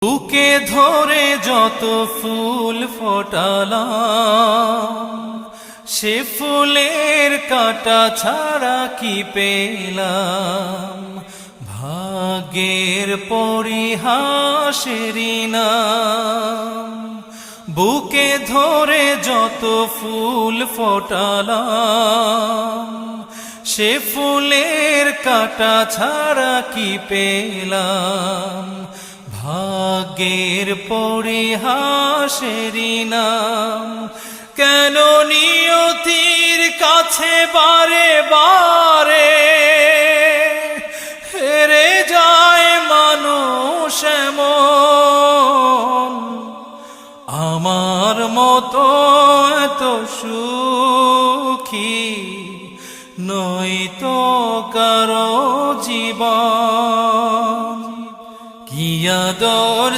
বুকে ধরে যত ফুল ফোটালাম, সে ফুলের কাঁটা ছাড়া কি পেলাম। ভাগ্যের পরিহাসেরই নাম। বুকে ধরে যত ফুল ফোটালাম, সে ফুলের কাঁটা ছাড়া কি পেলাম। ভাগ্যের পরিহাসেরই নাম। কেন নিয়তির কাছে বারে বারে হেরে যায় মানুষ এমন। আমার মতো এত সুখী নয়তো কারো জীবন। কি আদর